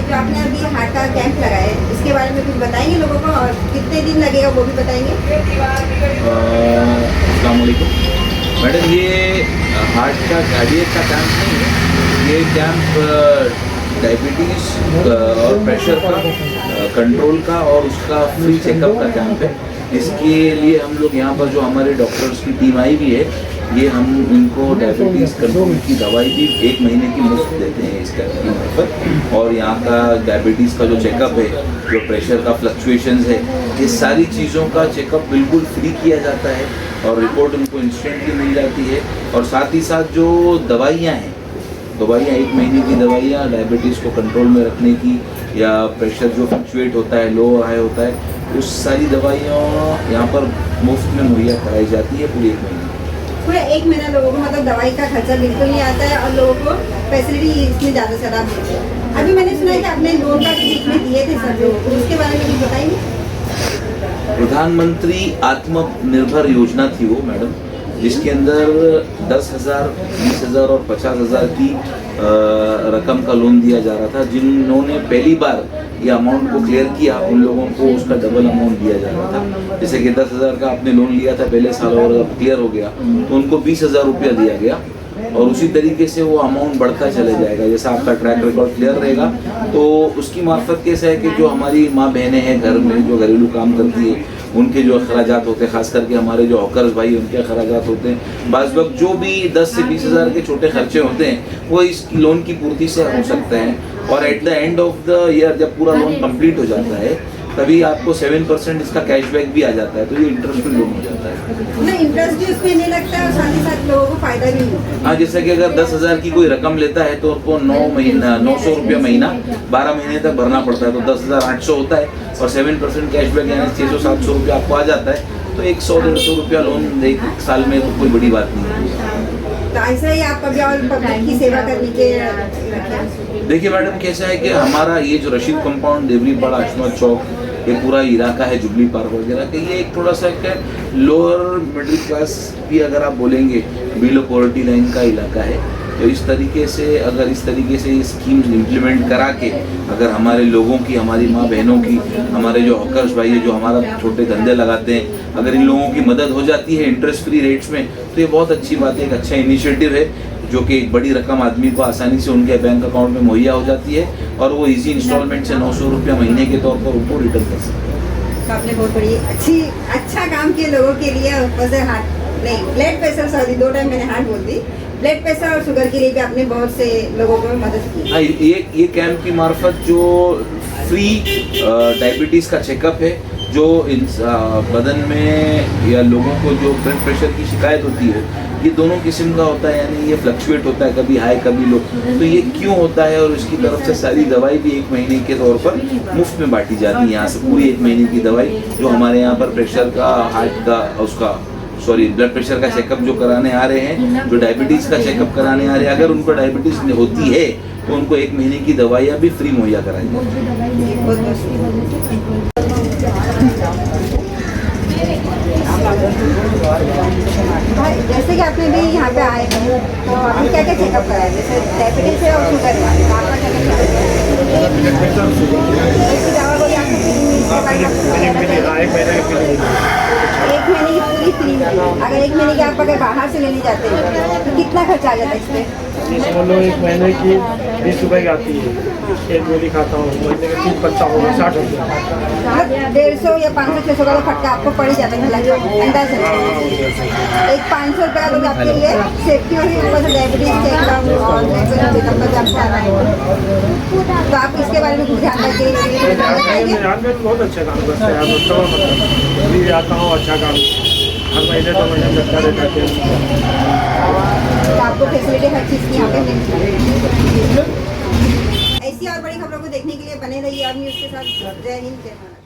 जो आपने अभी हार्ट का कैंप लगाया है, इसके बारे में कुछ बताएंगे लोगों को, और कितने दिन लगेगा वो भी बताएंगे। अस्सलाम वालेकुम मैडम, ये हार्ट का कार्डियक का कैंप नहीं है, ये कैंप डायबिटीज़ और प्रेशर का कंट्रोल का और उसका फ्री चेकअप का कैंप है। इसके लिए हम लोग यहाँ पर जो हमारे डॉक्टर्स की टीम आई हुई है, ये हम इनको डायबिटीज़ कंट्रोल की दवाई भी 1 महीने की मुफ्त देते हैं इस कैंप की मार्फत। और यहाँ का डायबिटीज़ का जो चेकअप है, जो प्रेशर का फ्लक्चुएशंस है, ये सारी चीज़ों का चेकअप बिल्कुल फ्री किया जाता है और रिपोर्ट उनको इंस्टेंटली मिल जाती है। और साथ ही साथ जो दवाइयाँ हैं, 1 महीने की दवाइयाँ डायबिटीज़ को कंट्रोल में रखने की, या प्रेशर जो फ्लक्चुएट होता है, लो हाई होता है, उस सारी दवाइयाँ यहाँ पर मुफ्त में मुहैया कराई जाती है पूरे 1 महीने। पूरा 1 महीना लोगों को मतलब दवाई का खर्चा बिल्कुल नहीं आता है, और लोगों को फैसिलिटी इसमें ज़्यादा से ज़्यादा देते हैं। अभी मैंने सुना है कि आपने लोन का बीच में दिए थे सब लोग, तो उसके बारे में कुछ बताएंगे। प्रधानमंत्री आत्मनिर्भर योजना थी वो मैडम, जिसके अंदर 10,000, 20,000 और 50,000 की रकम का लोन दिया जा रहा था। जिन्होंने पहली बार ये अमाउंट को क्लियर किया, उन लोगों को उसका डबल अमाउंट दिया जा रहा था। जैसे कि 10,000 का आपने लोन लिया था पहले साल और अब क्लियर हो गया, तो उनको 20,000 रुपया दिया गया। और उसी तरीके से वो अमाउंट बढ़ता चले जाएगा। जैसा आपका ट्रैक रिकॉर्ड क्लियर रहेगा, तो उसकी मार्फत कैसा है कि जो हमारी माँ बहनें हैं घर में, जो घरेलू काम करती है, उनके जो अखराजात होते हैं, खास करके हमारे जो हॉकर्स भाई, उनके अखराजात होते हैं, बाज़ वक्त जो भी 10 से 20,000 के छोटे खर्चे होते हैं, वो इस लोन की पूर्ति से हो सकते हैं। और at the end of the year जब पूरा लोन कंप्लीट हो जाता है, तभी आपको 7% इसका कैशबैक भी आ जाता है, तो ये इंटरेस्ट फ्री लोन हो जाता है। इंटरेस्ट भी उसमें नहीं लगता है और साथ ही साथ लोगों को फायदा भी होता है। हाँ, जैसे कि अगर 10,000 की कोई रकम लेता है तो उसको 900 रुपया महीना 12 महीने तक भरना पड़ता है, तो 10,800 होता है। और 7% कैशबैक यानी 600-700 रुपया आपको आ जाता है, तो 100-150 रुपया लोन 1 साल में तो कोई बड़ी बात नहीं है। तो ऐसा ही आप कभी और पब्लिक की सेवा करने के। देखिए मैडम, कैसा है कि हमारा ये जो रशीद कंपाउंड, देवरीपाड़ा, अशमत चौक, ये पूरा इलाका है, जुबली पार्क वगैरह के, ये एक थोड़ा सा क्या लोअर मिडिल क्लास भी अगर आप बोलेंगे, बिलो पॉवर्टी लाइन का इलाका है। तो इस तरीके से अगर इस तरीके से ये स्कीम्स इम्प्लीमेंट करा के अगर हमारे लोगों की, हमारी माँ बहनों की, हमारे जो हॉकर्स भाई है, जो हमारा छोटे धंधे लगाते हैं, अगर इन लोगों की मदद हो जाती है इंटरेस्ट फ्री रेट्स में, तो ये बहुत अच्छी बात है, एक अच्छा इनिशिएटिव है, जो कि एक बड़ी रकम आदमी को आसानी से उनके बैंक अकाउंट में मुहैया हो जाती है, और वो इजी इंस्टॉलमेंट से 900 रुपया महीने के तौर पर उनको रिटर्न कर सकते हैं। तो आपने बहुत बड़ी अच्छा काम किया लोगों के लिए। ऊपर से हार्ट नहीं, ब्लड प्रेशर, सॉरी 2 टाइम मैंने हार्ट बोल दी, ब्लड प्रेशर और शुगर के लिए भी आपने बहुत से लोगों को मदद की। हाँ, ये कैंप की मार्फत जो फ्री डायबिटीज़ का चेकअप है, जो बदन में या लोगों को जो ब्लड प्रेशर की शिकायत होती है, ये दोनों किस्म का होता है, यानी ये फ्लक्चुएट होता है, कभी हाई कभी लो, तो ये क्यों होता है, और इसकी तरफ से सारी दवाई भी 1 महीने के तौर पर मुफ्त में बांटी जाती है। यहाँ से पूरी 1 महीने की दवाई जो हमारे यहाँ पर प्रेशर का, हार्ट का, उसका ब्लड प्रेशर का चेकअप जो कराने आ रहे हैं, जो डायबिटीज़ का चेकअप कराने आ रहे हैं, अगर उनको डायबिटीज़ होती है तो उनको 1 महीने की दवाइयाँ भी फ्री मुहैया कराई जाती हैं। जैसे कि आपने भी यहाँ पे आए हैं, तो आपने क्या क्या चेकअप कराया, जैसे डायबिटीज है और शुगर है, आपका क्या क्या एक महीने की पूरी फ्री। अगर 1 महीने की आप अगर बाहर से लेने जाते हैं तो कितना खर्चा आ जाता है इस पर? मतलब 1 महीने की 20 रुपये की आती है, एक गोली खाता हूँ, महीने का 3 बच्चा होगा 60 रुपये। 150 या 500-600 का तो फटका आपको पड़ ही जाता है अंदाज़ से। एक 500 रुपये तो आपके लिए सेफ्टी होगी, ऊपर से डायबिटीज चेकअप और तो आप इसके बारे में कुछ ध्यान रखिए। बहुत अच्छा काम करते हैं, अभी आता हूँ, अच्छा काम हर महीने 2 महीने करता रहता है। तो आपको फैसिलिटी हर चीज़ की यहाँ पे मिल ऐसी और बड़ी खबरों को देखने के लिए बने रहिए आप न्यूज़ के साथ। जय हिंद, जय भारत।